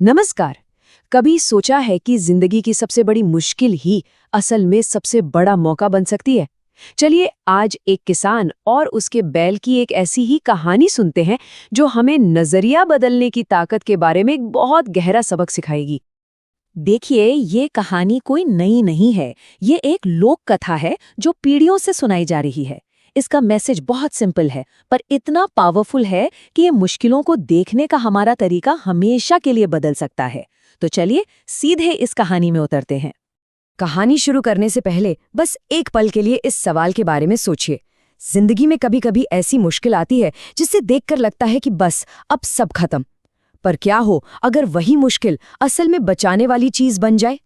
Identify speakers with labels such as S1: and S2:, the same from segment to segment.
S1: नमस्कार। कभी सोचा है कि जिंदगी की सबसे बड़ी मुश्किल ही असल में सबसे बड़ा मौका बन सकती है? चलिए आज एक किसान और उसके बैल की एक ऐसी ही कहानी सुनते हैं जो हमें नजरिया बदलने की ताकत के बारे में एक बहुत गहरा सबक सिखाएगी।
S2: देखिए, ये कहानी कोई नई नहीं है। ये एक लोक कथा है जो पीढ़ियों से सुनाई जा रही है। इसका मैसेज बहुत सिंपल है, पर इतना पावरफुल है कि ये मुश्किलों को देखने का हमारा तरीका हमेशा के लिए बदल सकता है। तो चलिए सीधे इस कहानी में उतरते हैं।
S1: कहानी शुरू करने से पहले बस एक पल के लिए इस सवाल के बारे में सोचिए। जिंदगी में कभी कभी ऐसी मुश्किल आती है जिसे देखकर लगता है कि बस अब सब खत्म। पर क्या हो अगर वही मुश्किल असल में बचाने वाली चीज बन जाए?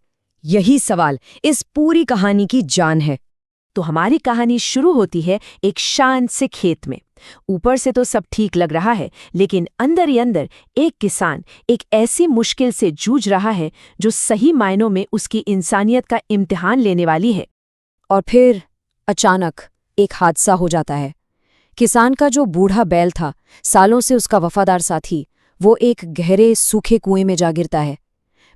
S1: यही सवाल इस पूरी कहानी की जान है। तो हमारी कहानी शुरू होती है एक शांत से खेत में। ऊपर से तो सब ठीक लग रहा है, लेकिन अंदर ही अंदर एक किसान एक ऐसी मुश्किल से जूझ रहा है जो सही मायनों में उसकी इंसानियत का इम्तिहान लेने वाली है। और फिर अचानक एक हादसा हो जाता है। किसान का जो बूढ़ा बैल था, सालों से उसका वफादार साथी, वो एक गहरे सूखे कुएं में जा गिरता है।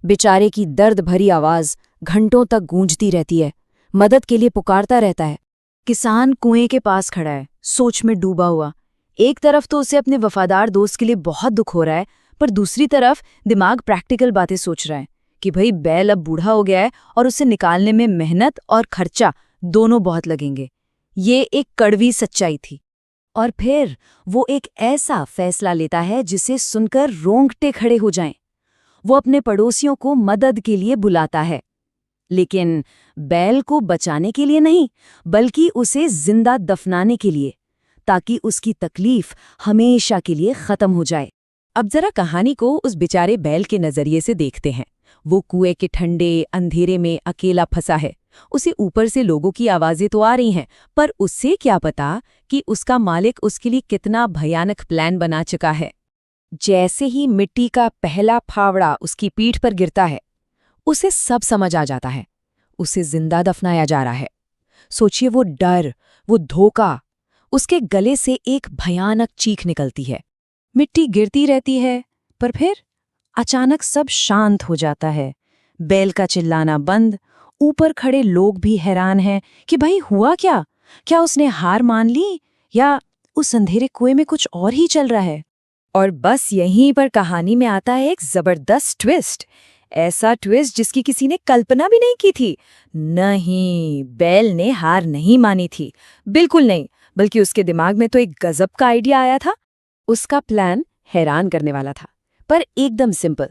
S1: बेचारे की दर्द भरी आवाज घंटों तक गूंजती रहती है, मदद के लिए पुकारता रहता है। किसान कुएं के पास खड़ा है, सोच में डूबा हुआ। एक तरफ तो उसे अपने वफादार दोस्त के लिए बहुत दुख हो रहा है, पर दूसरी तरफ दिमाग प्रैक्टिकल बातें सोच रहा है कि भाई बैल अब बूढ़ा हो गया है और उसे निकालने में मेहनत और खर्चा दोनों बहुत लगेंगे। ये एक कड़वी सच्चाई थी। और फिर वो एक ऐसा फैसला लेता है जिसे सुनकर रोंगटे खड़े हो जाएं। वो अपने पड़ोसियों को मदद के लिए बुलाता है, लेकिन बैल को बचाने के लिए नहीं, बल्कि उसे जिंदा दफनाने के लिए, ताकि उसकी तकलीफ हमेशा के लिए खत्म हो जाए। अब जरा कहानी को उस बेचारे बैल के नजरिए से देखते हैं। वो कुएं के ठंडे अंधेरे में अकेला फंसा है। उसे ऊपर से लोगों की आवाजें तो आ रही हैं, पर उससे क्या पता कि उसका मालिक उसके लिए कितना भयानक प्लान बना चुका है। जैसे ही मिट्टी का पहला फावड़ा उसकी पीठ पर गिरता है, उसे सब समझ आ जाता है। उसे जिंदा दफनाया जा रहा है। सोचिए वो डर, वो धोखा। उसके गले से एक भयानक चीख निकलती है। मिट्टी गिरती रहती है, पर फिर अचानक सब शांत हो जाता है। बैल का चिल्लाना बंद। ऊपर खड़े लोग भी हैरान हैं कि भाई हुआ क्या? क्या उसने हार मान ली, या उस अंधेरे कुएं में कुछ और ही चल रहा है? और बस यहीं पर कहानी में आता है एक जबरदस्त ट्विस्ट। ऐसा ट्विस्ट जिसकी किसी ने कल्पना भी नहीं की थी। नहीं, बैल ने हार नहीं मानी थी, बिल्कुल नहीं, बल्कि उसके दिमाग में तो एक गजब का आइडिया आया था। उसका प्लान हैरान करने वाला था, पर एकदम सिंपल।